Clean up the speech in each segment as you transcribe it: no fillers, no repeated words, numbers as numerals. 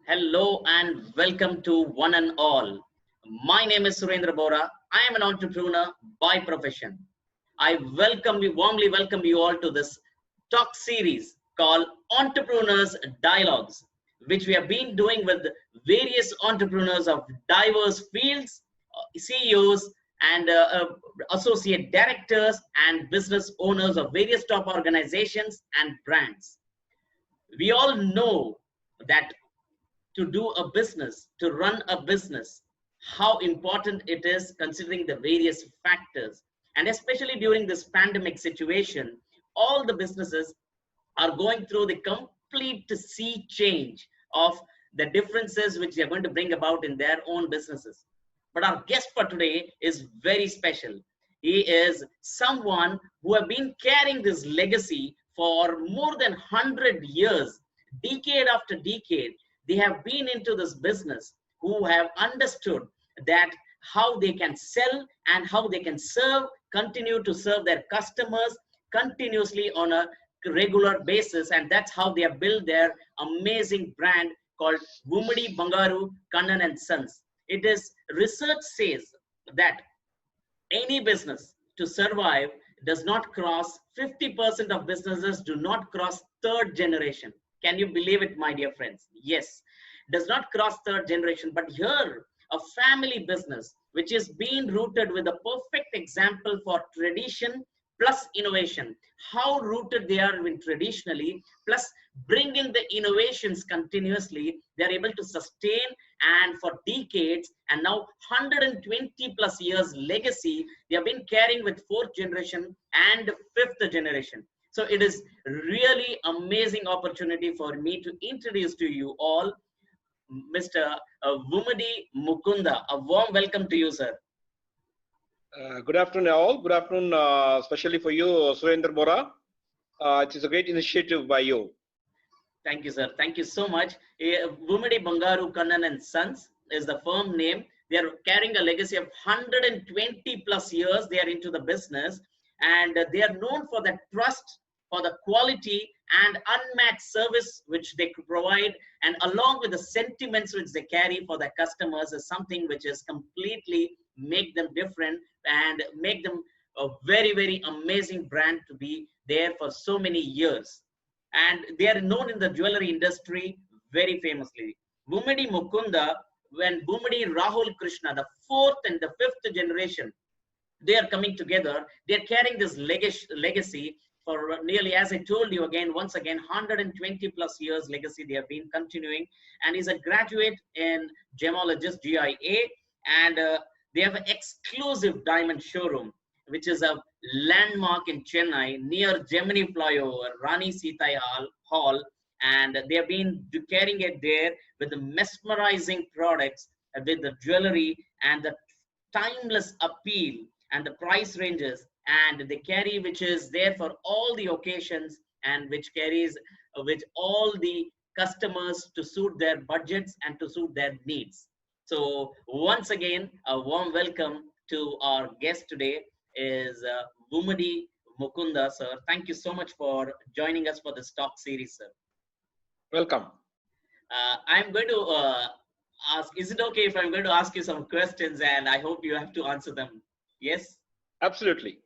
Hello and welcome to one and all. My name is Surendra Bora. I am an entrepreneur by profession. I warmly welcome you all to this talk series called Entrepreneurs Dialogues, which we have been doing with various entrepreneurs of diverse fields, CEOs, and associate directors and business owners of various top organizations and brands. We all know that to do a business, to run a business, how important it is considering the various factors. And especially during this pandemic situation, all the businesses are going through the complete sea change of the differences which they are going to bring about in their own businesses. But our guest for today is very special. He is someone who have been carrying this legacy for more than 100 years, decade after decade. They have been into this business, who have understood that how they can sell and how they can continue to serve their customers continuously on a regular basis, and that's how they have built their amazing brand called Vummidi Bangaru, Kannan and Sons. It is research says that any business to survive does not cross 50% of businesses do not cross third generation. Can you believe it, my dear friends? Yes, does not cross third generation. But here, a family business which is being rooted with a perfect example for tradition plus innovation, how rooted they are in traditionally plus bringing the innovations continuously, they are able to sustain and for decades, and now 120 plus years legacy they have been carrying with fourth generation and fifth generation. So it is really amazing opportunity for me to introduce to you all Mr. Vummidi Mukunda. A warm welcome to you, sir. Good afternoon, all. Good afternoon, especially for you, Surendra Bora. It is a great initiative by you. Thank you, sir. Thank you so much. Vummidi Bangaru, Kannan and Sons is the firm name. They are carrying a legacy of 120 plus years. They are into the business, and they are known for the trust, for the quality and unmatched service which they provide, and along with the sentiments which they carry for their customers is something which is completely make them different and make them a very amazing brand to be there for so many years. And they are known in the jewelry industry very famously. Vummidi Mukunda, when Vummidi Rahul Krishna, the fourth and the fifth generation, they are coming together. They are carrying this legacy for nearly, as I told you again, once again, 120 plus years legacy they have been continuing. And he's a graduate in gemologist GIA, and they have an exclusive diamond showroom, which is a landmark in Chennai near Gemini Flyover, Rani Sita Hall, and they have been carrying it there with the mesmerizing products, with the jewelry and the timeless appeal and the price ranges, and they carry which is there for all the occasions and which carries with all the customers to suit their budgets and to suit their needs. So once again, a warm welcome to our guest today is Vummidi Mukunda, sir. Thank you so much for joining us for this talk series, sir. Welcome. I'm going to ask, is it okay if I'm going to ask you some questions, and I hope you have to answer them? Yes? Absolutely.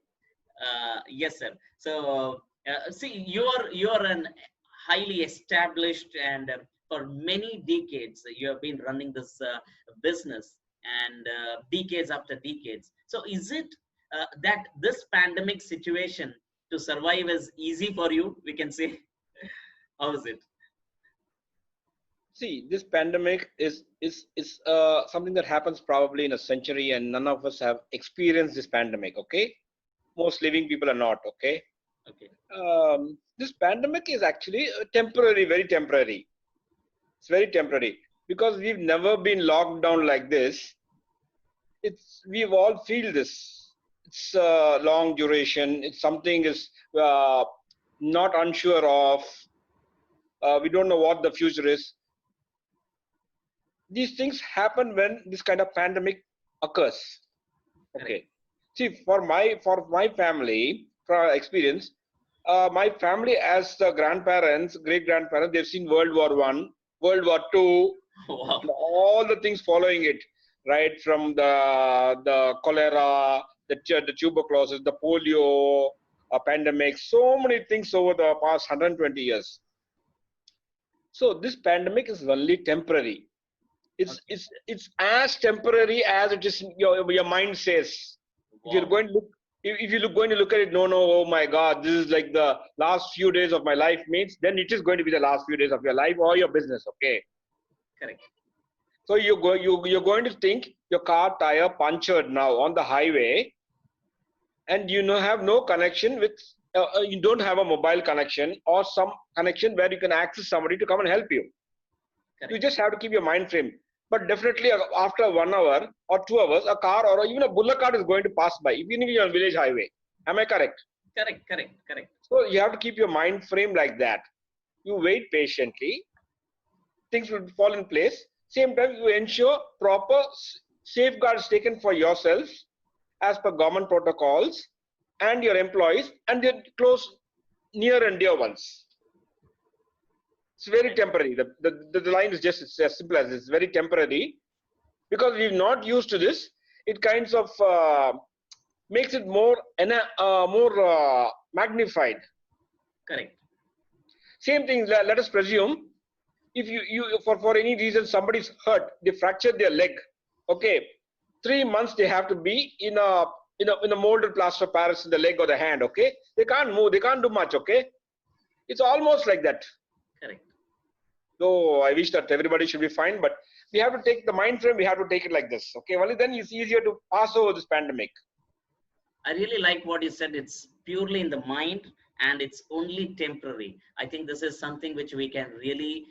Yes, sir. So, see, you're an highly established and for many decades you have been running this business, and decades after decades. So, is it that this pandemic situation to survive is easy for you? We can say, how is it? See, this pandemic is something that happens probably in a century, and none of us have experienced this pandemic. Okay, most living people are not. Okay. Okay. This pandemic is actually temporary, very temporary. It's very temporary because we've never been locked down like this. We've all feel this. It's long duration. It's something is not unsure of. We don't know what the future is. These things happen when this kind of pandemic occurs. Okay. See, for my family, for our experience, my family as the grandparents, great grandparents, they've seen World War I, World War II, Wow. All the things following it, right from the cholera, the tuberculosis, the polio, pandemic, so many things over the past 120 years. So this pandemic is only temporary. Okay. It's as temporary as it is your mind says. If you're Wow. going to look, if you look going to look at it, no, oh my God, this is like the last few days of my life means, then it is going to be the last few days of your life or your business. Okay. Correct. So you're going to think your car tire punctured now on the highway, and have no connection with you don't have a mobile connection or some connection where you can access somebody to come and help you. You Correct. just have to keep your mind frame. But definitely after 1 hour or 2 hours, a car or even a bullock cart is going to pass by, even if you're on village highway. Am I correct? Correct. Correct. Correct. So you have to keep your mind frame like that. You wait patiently, things will fall in place. Same time, you ensure proper safeguards taken for yourself as per government protocols and your employees and your close, near and dear ones. It's very Correct. temporary. The line is just it's as simple as it's very temporary because we're not used to this. It kinds of makes it more magnified. Correct. Same thing. Let us presume if you for any reason somebody's hurt, they fractured their leg. Okay, 3 months they have to be in a molded plaster of Paris in the leg or the hand. Okay, they can't move. They can't do much. Okay, it's almost like that. Correct. Though I wish that everybody should be fine, but we have to take the mind frame. We have to take it like this. Okay, only then it's easier to pass over this pandemic. I really like what you said. It's purely in the mind and it's only temporary. I think this is something which we can really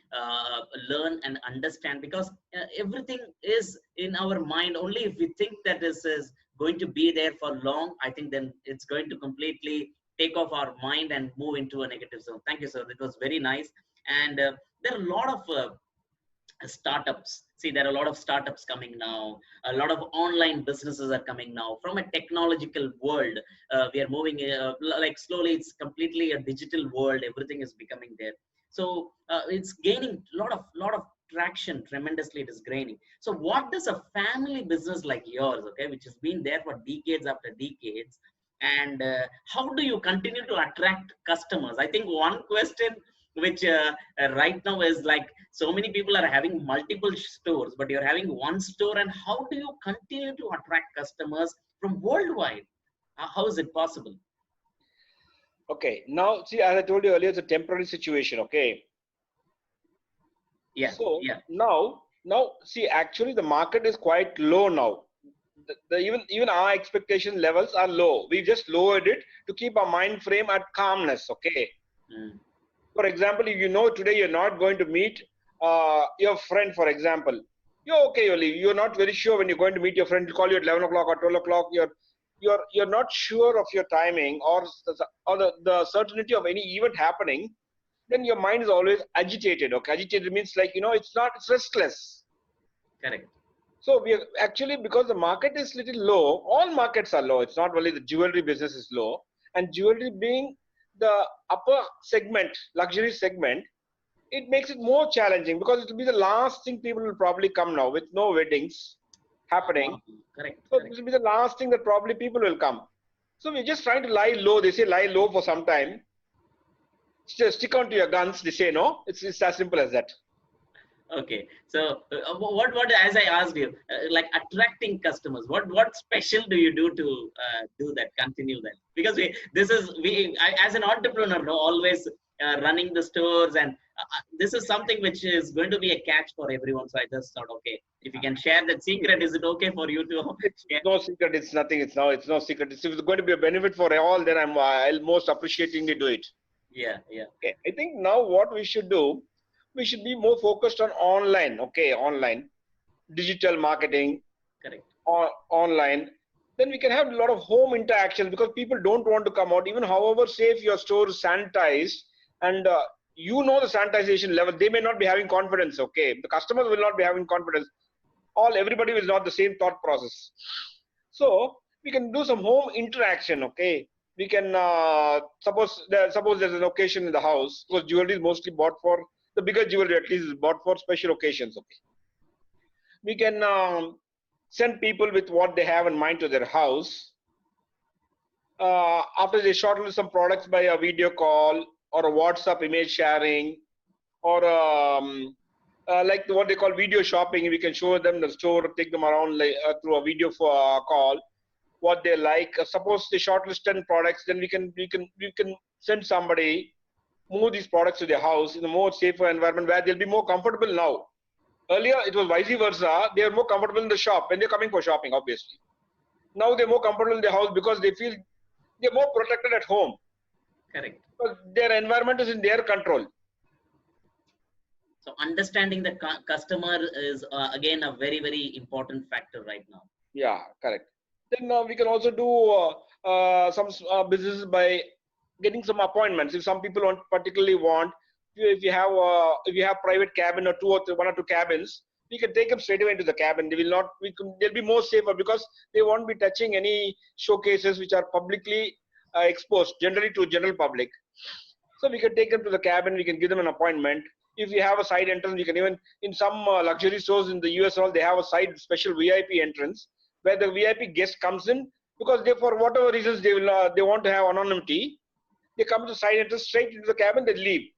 learn and understand because everything is in our mind. Only if we think that this is going to be there for long, I think then it's going to completely take off our mind and move into a negative zone. Thank you, sir. That was very nice. And there are a lot of startups. See, there are a lot of startups coming now. A lot of online businesses are coming now from a technological world. We are moving like slowly. It's completely a digital world. Everything is becoming there. So it's gaining a lot of traction tremendously. It is gaining. So what does a family business like yours, okay, which has been there for decades after decades, and how do you continue to attract customers? I think one question which right now is like so many people are having multiple stores, but you're having one store, and how do you continue to attract customers from worldwide? How is it possible? Okay, now see, as I told you earlier, it's a temporary situation. Okay, Yeah, so yeah. now see, actually the market is quite low now. Even our expectation levels are low. We just lowered it to keep our mind frame at calmness. Okay. Mm, For example, if you know today you're not going to meet your friend, for example, you're okay, you're not very sure when you're going to meet your friend. He'll call you at 11 o'clock or 12 o'clock. You're not sure of your timing or the certainty of any event happening. Then your mind is always agitated. Okay, agitated means like it's restless. correct. So we are actually, because the market is little low, all markets are low. It's not only the jewelry business is low, and jewelry being the upper segment, luxury segment, it makes it more challenging because it will be the last thing people will probably come now with no weddings happening. Correct, So correct. this will be the last thing that probably people will come. So we're just trying to lie low. They say lie low for some time. Just stick on to your guns. They say no. It's as simple as that. Okay, so what as I asked you, like attracting customers, what special do you do to do that, continue that? Because as an entrepreneur, no, always running the stores, and this is something which is going to be a catch for everyone. So I just thought, okay, if you can share that secret, is it okay for you to It's share? no secret. It's nothing. It's no secret. If it's going to be a benefit for all, then I'll most appreciatingly do it. Yeah, yeah, Okay. I think now what we should do, we should be more focused on online. Okay, online, digital marketing, correct. or online. Then we can have a lot of home interactions because people don't want to come out. Even however safe your store is sanitized, and the sanitization level, they may not be having confidence. Okay, the customers will not be having confidence. Everybody will not the same thought process. So we can do some home interaction. Okay, we can suppose there's an occasion in the house because jewelry is mostly bought for the bigger jewelry, at least is bought for special occasions. Okay, We can send people with what they have in mind to their house. After they shortlist some products by a video call or a WhatsApp image sharing, or like what they call video shopping, we can show them the store, take them around like, through a video call, what they like. Suppose they shortlist 10 products, then we can send somebody, move these products to their house in a more safer environment where they'll be more comfortable now. Earlier, it was vice versa. They are more comfortable in the shop when they're coming for shopping, obviously. Now they're more comfortable in the house because they feel they're more protected at home. Correct. Because their environment is in their control. So understanding the customer is again a very, very important factor right now. Yeah, correct. Then we can also do some business by getting some appointments. If some people particularly want, if you have private cabin or one or two cabins, we can take them straight away into the cabin. They will not. They'll be more safer because they won't be touching any showcases which are publicly exposed, generally to general public. So we can take them to the cabin. We can give them an appointment. If you have a side entrance, we can even in some luxury stores in the US, all they have a side special VIP entrance where the VIP guest comes in because they, for whatever reasons, they want to have anonymity. They come to the side entrance straight into the cabin. They leave.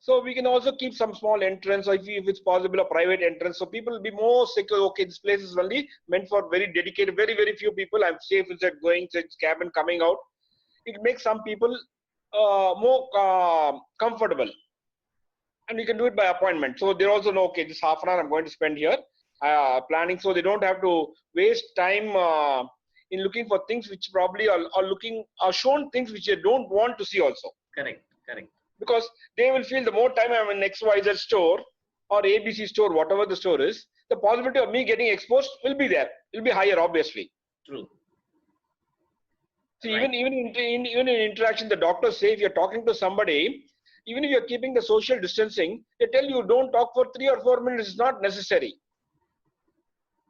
So we can also keep some small entrance, or if it's possible, a private entrance, so people will be more secure. Okay, this place is only meant for very dedicated, very, very few people. I'm safe inside going to its cabin, coming out. It makes some people more comfortable, and we can do it by appointment. So they also know, okay, this half an hour I'm going to spend here planning, so they don't have to waste time in looking for things which probably are shown things which they don't want to see also. Correct, correct. Because they will feel the more time I'm in XYZ store or ABC store, whatever the store is, the possibility of me getting exposed will be there. Will be higher, obviously. True. See, right. even in interaction, the doctors say if you're talking to somebody, even if you're keeping the social distancing, they tell you don't talk for 3 or 4 minutes. It's not necessary.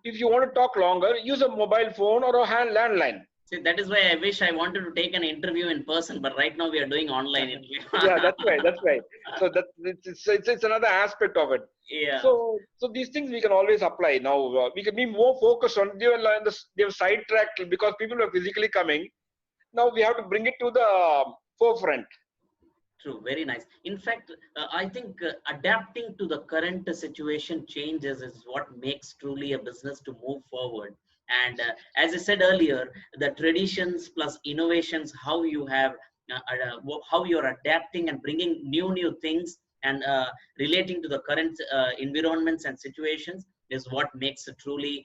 If you want to talk longer, use a mobile phone or a landline. See, that is why I wish I wanted to take an interview in person, but right now we are doing online interview. Yeah, that's right. That's right. So it's another aspect of it. Yeah. So these things we can always apply. Now we can be more focused on. They were sidetracked because people are physically coming. Now we have to bring it to the forefront. True, very nice. In fact, I think adapting to the current situation changes is what makes truly a business to move forward. And as I said earlier, the traditions plus innovations, how you have, how you're adapting and bringing new things and relating to the current environments and situations is what makes it truly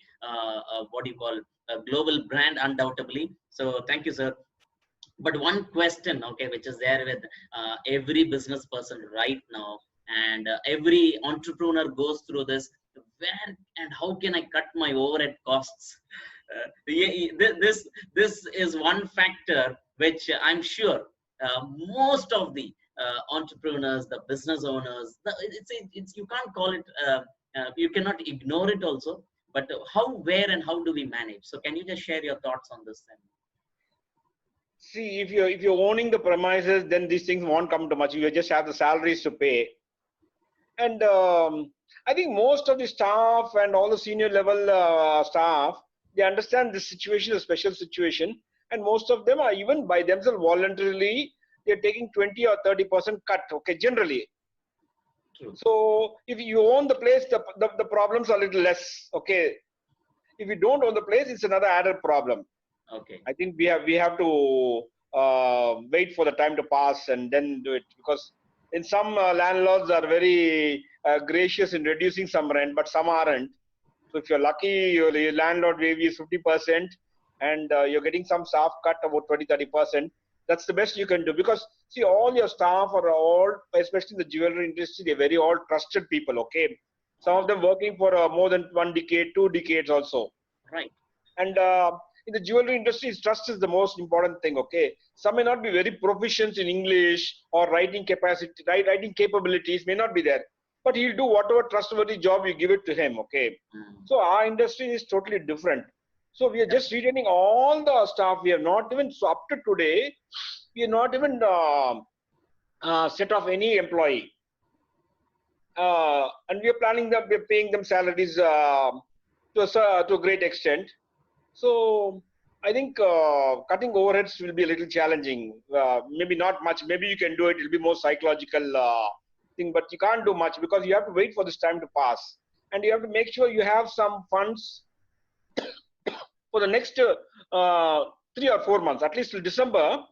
what you call a global brand, undoubtedly. So thank you, sir. But one question, okay, which is there with every business person right now, and every entrepreneur goes through this: where and how can I cut my overhead costs? This is one factor which I'm sure most of the entrepreneurs, the business owners, it's you can't call it, you cannot ignore it also. But how, where, and how do we manage? So can you just share your thoughts on this then? See, if you're owning the premises, then these things won't come to much. You just have the salaries to pay. And I think most of the staff and all the senior level staff, they understand this situation, a special situation. And most of them are even by themselves voluntarily, they're taking 20 or 30% cut, okay, generally. True. So if you own the place, the problems are a little less, okay. If you don't own the place, it's another added problem. Okay. I think we have to wait for the time to pass and then do it, because in some landlords are very gracious in reducing some rent, but some aren't. So if you're lucky, your landlord maybe is 50% and you're getting some staff cut about 20-30%. That's the best you can do, because see, all your staff are all, especially in the jewelry industry, they're very all trusted people. Okay, some of them working for more than 1 decade, 2 decades also. Right. And in the jewelry industry, trust is the most important thing. Okay, some may not be very proficient in English or writing capacity, writing capabilities may not be there, but he'll do whatever trustworthy job you give it to him. Okay, so our industry is totally different. So we are just retaining all the staff. We have not even, so up to today, we are not even set off any employee. and we are planning them, we are paying them salaries to a great extent. So I think cutting overheads will be a little challenging. Maybe not much. Maybe you can do it. It'll be more psychological thing, but you can't do much because you have to wait for this time to pass, and you have to make sure you have some funds for the next 3 or 4 months, at least till December.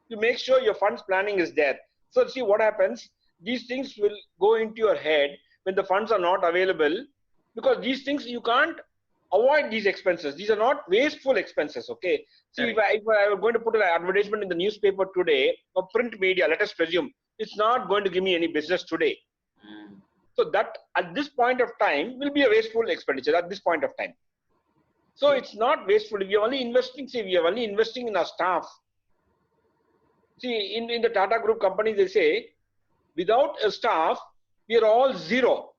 You make sure your funds planning is there. So see what happens. These things will go into your head when the funds are not available, because these things you can't avoid these expenses. These are not wasteful expenses. Okay. See, if I were going to put an advertisement in the newspaper today or print media, let us presume, it's not going to give me any business today. So that at this point of time will be a wasteful expenditure at this point of time. So it's not wasteful. If you're only investing, see, we are only investing in our staff. See, in the Tata Group companies, they say, without a staff, we are all zero.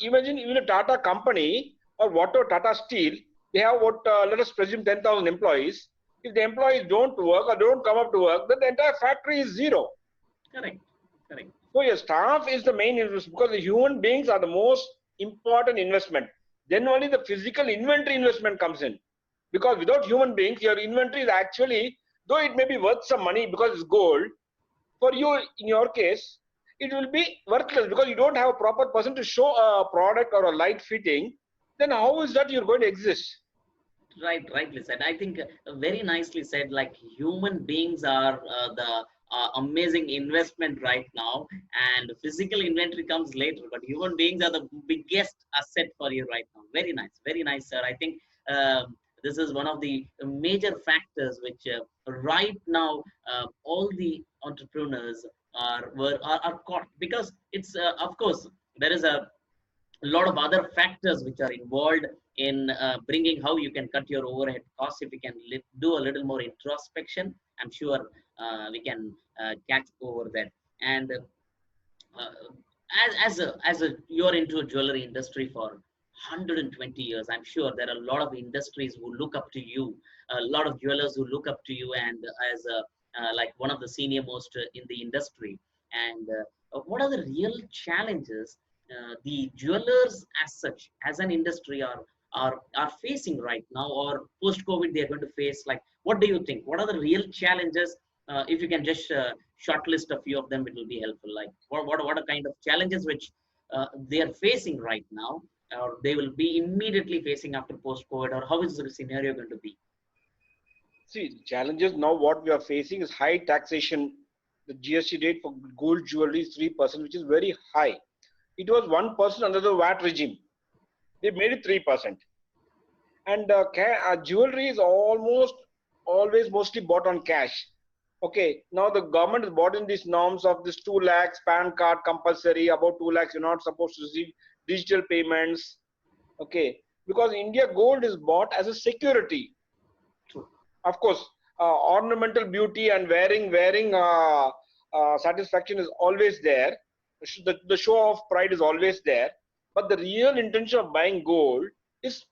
Imagine even a Tata company or whatever Tata Steel, they have what, let us presume 10,000 employees. If the employees don't work or don't come up to work, then the entire factory is zero. Correct. Correct. So your staff is the main investment, because the human beings are the most important investment. Then only the physical inventory investment comes in. Because without human beings, your inventory is actually, though it may be worth some money because it's gold, for you, in your case, it will be worthless because you don't have a proper person to show a product or a light fitting. Then how is that you're going to exist? Rightly said. I think very nicely said. Like human beings are the amazing investment right now, and physical inventory comes later. But human beings are the biggest asset for you right now. Very nice, sir. I think this is one of the major factors which right now all the entrepreneurs are caught, because it's of course there is a lot of other factors which are involved in bringing how you can cut your overhead costs. If we can do a little more introspection, I'm sure we can catch over that. And as a you're into a jewelry industry for 120 years, I'm sure there are a lot of industries who look up to you, a lot of jewelers who look up to you, and as a like one of the senior most in the industry. And what are the real challenges the jewelers as such, as an industry, are facing right now, or post COVID they are going to face? Like, what do you think, what are the real challenges? If you can just shortlist a few of them, it will be helpful. Like what are kind of challenges which they are facing right now, or they will be immediately facing after post COVID, or how is the scenario going to be? See, the challenges now what we are facing is high taxation. The GST rate for gold jewelry is 3%, which is very high. It was 1% under the VAT regime. They made it 3%. And jewelry is almost always mostly bought on cash. Okay, now the government has brought in these norms of this 2 lakhs, PAN card compulsory, about 2 lakhs, you're not supposed to receive digital payments. Okay, because India gold is bought as a security. Of course, ornamental beauty and wearing satisfaction is always there. The show of pride is always there. But the real intention of buying gold is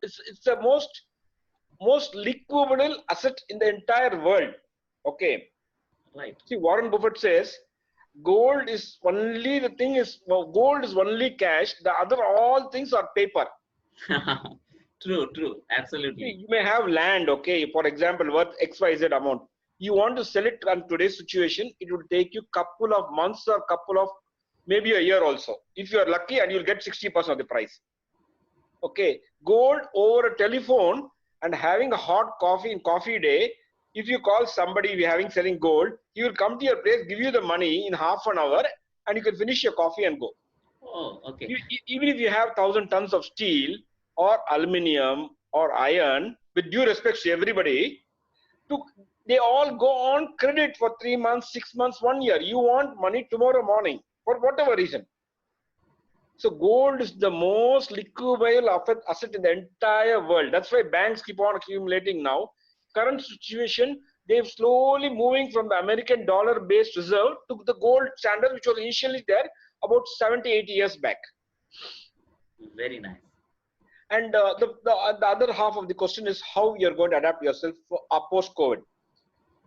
it's the most liquidable asset in the entire world. Okay. Right. See, Warren Buffett says gold is only the thing is, gold is only cash. The other all things are paper. True, absolutely. See, you may have land, okay, for example, worth XYZ amount. You want to sell it on today's situation, it will take you couple of months or couple of maybe a year also. If you are lucky, and you'll get 60% of the price. Okay, gold over a telephone and having a hot coffee in coffee day. If you call somebody selling gold, he will come to your place, give you the money in half an hour, and you can finish your coffee and go. Oh, okay. Even if you have 1,000 tons of steel or aluminium or iron, with due respect to everybody, they all go on credit for 3 months, 6 months, 1 year. You want money tomorrow morning for whatever reason. So gold is the most liquidable asset in the entire world. That's why banks keep on accumulating now. Current situation, they're slowly moving from the American dollar based reserve to the gold standard, which was initially there about 70, 80 years back. Very nice. And the other half of the question is how you're going to adapt yourself for post-COVID.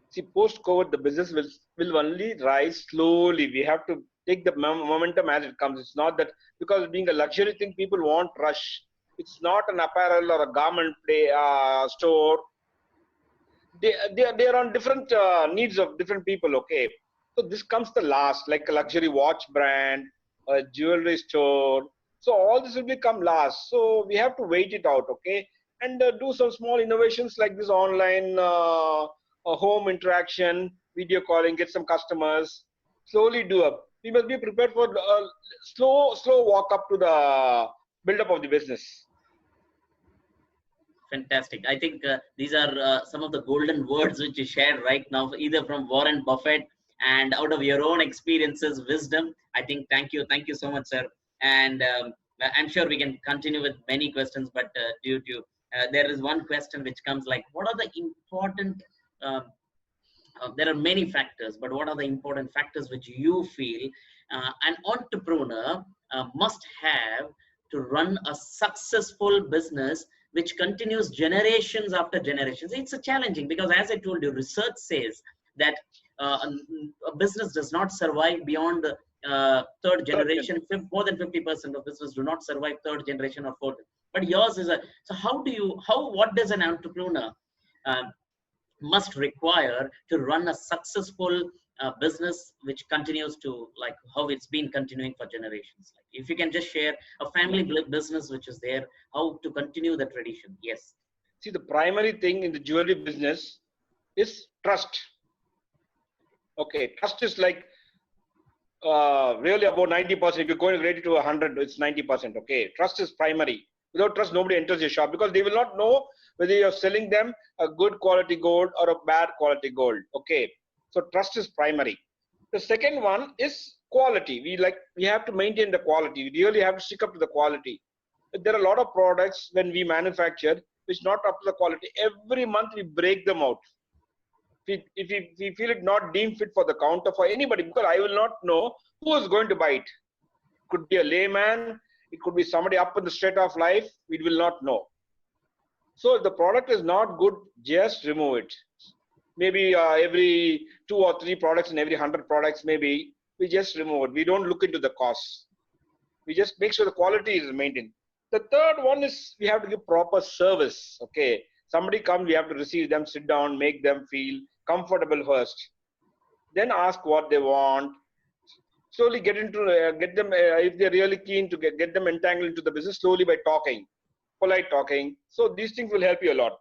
See, post-COVID, the business will only rise slowly. We have to take the momentum as it comes. It's not that because being a luxury thing, people want rush. It's not an apparel or a garment store. They are on different needs of different people. Okay, so this comes the last, like a luxury watch brand, a jewelry store. So all this will become last. So we have to wait it out. Okay, and do some small innovations like this online home interaction, video calling, get some customers. Slowly do up. We must be prepared for slow walk up to the build up of the business. Fantastic. I think these are some of the golden words which you shared right now, either from Warren Buffett and out of your own experiences, wisdom. I think thank you so much, sir. And I'm sure we can continue with many questions, but due to there is one question which comes like, what are the important uh, there are many factors, but what are the important factors which you feel an entrepreneur must have to run a successful business which continues generations after generations? It's a challenging because, as I told you, research says that a business does not survive beyond the third generation. More than 50% of business do not survive third generation or fourth. But yours is a, so what does an entrepreneur uh, must require to run a successful business which continues to, like how it's been continuing for generations? Like, if you can just share a family business which is there, how to continue the tradition? Yes. See, the primary thing in the jewelry business is trust. Okay, trust is like really about 90%. If you're going to rate it to 100, it's 90%. Okay, trust is primary. Without trust, nobody enters your shop because they will not know whether you're selling them a good quality gold or a bad quality gold. Okay, so trust is primary. The second one is quality. We have to maintain the quality. We really have to stick up to the quality. There are a lot of products when we manufacture which not up to the quality. Every month we break them out. If we feel it not deemed fit for the counter for anybody, because I will not know who is going to buy it. It could be a layman. It could be somebody up in the straight of life. We will not know. So if the product is not good, just remove it. Maybe every 2 or 3 products in every 100 products, maybe we just remove it. We don't look into the costs. We just make sure the quality is maintained. The third one is we have to give proper service. Okay, somebody comes, we have to receive them, sit down, make them feel comfortable first. Then ask what they want. Slowly get them if they're really keen to get them entangled into the business slowly by talking, polite talking. So these things will help you a lot.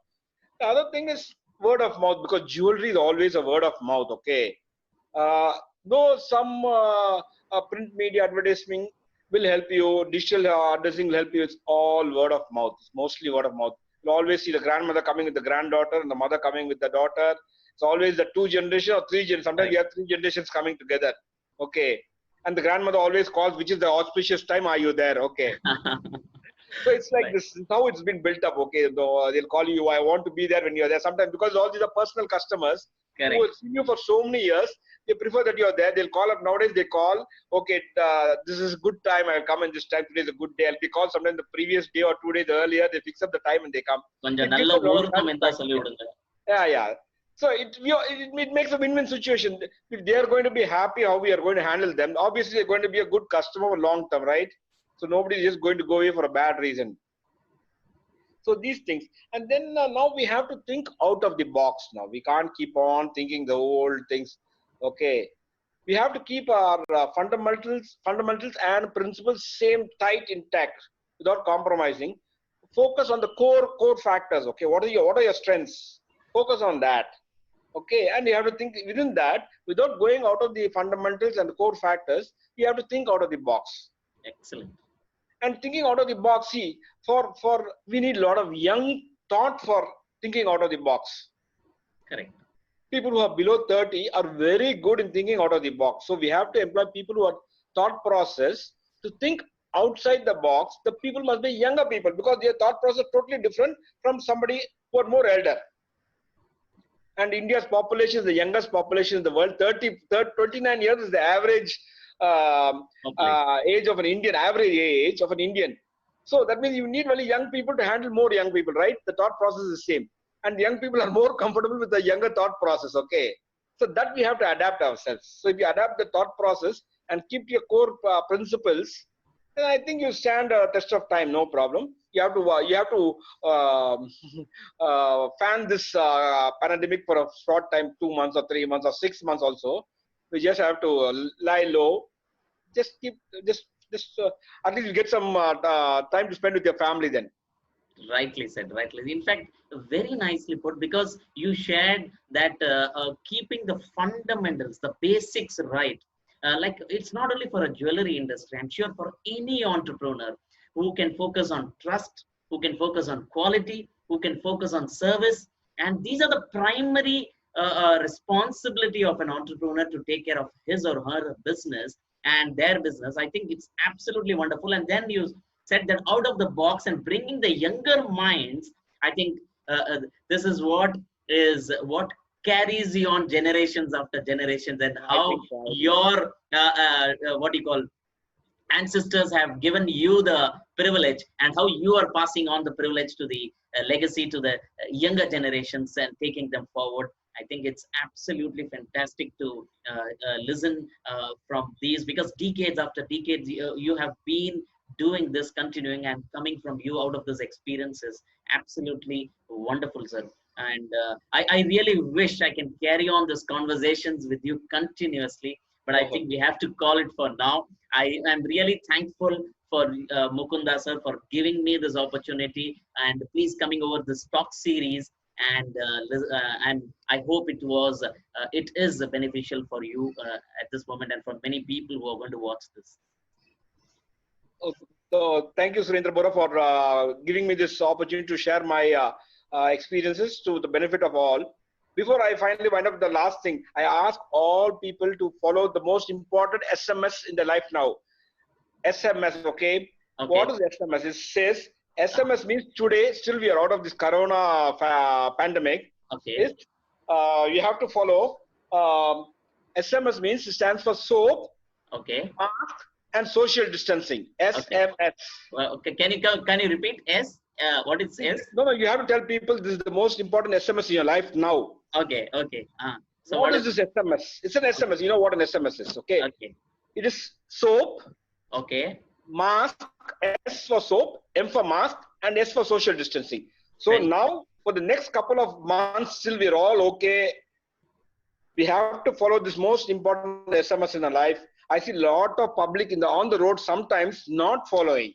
The other thing is word of mouth, because jewelry is always a word of mouth. Okay, though some print media advertising will help you, digital advertising will help you. It's all word of mouth. It's mostly word of mouth. You'll always see the grandmother coming with the granddaughter and the mother coming with the daughter. It's always the 2 generations or 3 generations. Sometimes you have 3 generations coming together. Okay. And the grandmother always calls, which is the auspicious time, are you there? Okay. So it's like this is how it's been built up. Okay. They'll call you, I want to be there when you're there. Sometimes because all these are personal customers who will see you for so many years, they prefer that you're there. They'll call up nowadays. They call, okay, this is a good time. I'll come in this time. Today is a good day. I'll be called sometimes the previous day or 2 days earlier. They fix up the time and they come. Yeah. So it makes a win-win situation. If they are going to be happy how we are going to handle them, obviously they're going to be a good customer for long term, right? So nobody is just going to go away for a bad reason. So these things. And then now we have to think out of the box now. We can't keep on thinking the old things. Okay. We have to keep our fundamentals and principles same tight intact without compromising. Focus on the core factors. Okay. What are your strengths? Focus on that. Okay, and you have to think within that, without going out of the fundamentals and the core factors, you have to think out of the box. Excellent. And thinking out of the box, see, we need a lot of young thought for thinking out of the box. Correct. People who are below 30 are very good in thinking out of the box. So we have to employ people who are thought process to think outside the box. The people must be younger people because their thought process is totally different from somebody who are more elder. And India's population is the youngest population in the world. 29 years is the average age of an Indian, average age of an Indian. So that means you need very young people to handle more young people, right? The thought process is the same. And young people are more comfortable with the younger thought process, okay? So that we have to adapt ourselves. So if you adapt the thought process and keep your core principles, then I think you stand a test of time, no problem. You have to fan this pandemic for a short time, 2 months or 3 months or 6 months also. We just have to lie low. Just keep just at least you get some time to spend with your family then. Rightly said, rightly. In fact, very nicely put, because you shared that keeping the fundamentals, the basics right. Like, it's not only for a jewelry industry, I'm sure for any entrepreneur who can focus on trust, who can focus on quality, who can focus on service. And these are the primary responsibility of an entrepreneur, to take care of his or her business and their business. I think it's absolutely wonderful. And then you said that out of the box and bringing the younger minds, I think this is what carries you on generations after generations, and I how think so. your what do you call, ancestors have given you the privilege, and how you are passing on the privilege to the legacy to the younger generations and taking them forward. I think it's absolutely fantastic to listen from these, because decades after decades you have been doing this, continuing, and coming from you out of this experiences. Absolutely wonderful, sir. And I really wish I can carry on this conversations with you continuously, but I think we have to call it for now. I am really thankful for Mukunda sir for giving me this opportunity, and please coming over this talk series. And I hope it is beneficial for you at this moment, and for many people who are going to watch this. So thank you, Surendra Bora, for giving me this opportunity to share my experiences to the benefit of all. Before I finally wind up, the last thing, I ask all people to follow the most important SMS in their life now. SMS, okay? What is SMS? It says, SMS means today, still we are out of this corona pandemic. Okay. You have to follow. SMS means, it stands for soap, okay, mask, and social distancing. SMS. Okay. Can you repeat S? What is S? No, you have to tell people this is the most important SMS in your life now. Okay. So what is this SMS? It's an SMS. You know what an SMS is, okay? Okay. It is soap. Okay. Mask, S for soap, M for mask, and S for social distancing. So now, for the next couple of months, till we're all okay, we have to follow this most important SMS in our life. I see a lot of public on the road sometimes not following.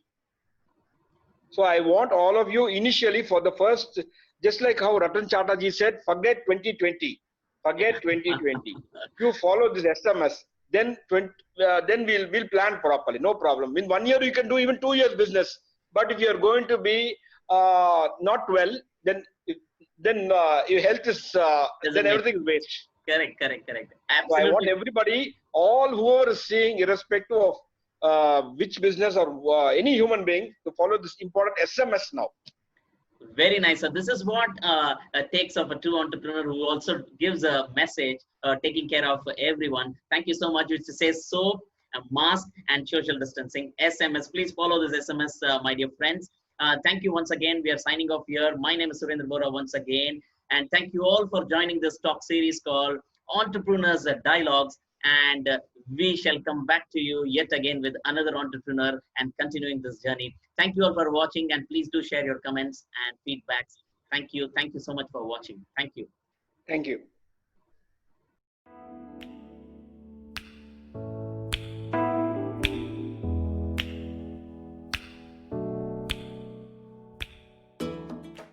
So I want all of you initially for the first, just like how Ratan Chatterjee said, forget 2020. Forget 2020. You follow this SMS, then we'll plan properly. No problem. In 1 year you can do even 2 years business. But if you are going to be not well, then your health is then everything is waste. Correct. Absolutely. So I want everybody, all who are seeing, irrespective of which business or any human being, to follow this important SMS now. Very nice. So this is what takes of a true entrepreneur who also gives a message, taking care of everyone. Thank you so much. Which says soap, mask, and social distancing. SMS. Please follow this SMS, my dear friends. Thank you once again. We are signing off here. My name is Surendra Bora once again. And thank you all for joining this talk series called Entrepreneurs Dialogues. And we shall come back to you yet again with another entrepreneur and continuing this journey. Thank you all for watching, and please do share your comments and feedbacks. Thank you. Thank you so much for watching. Thank you. Thank you.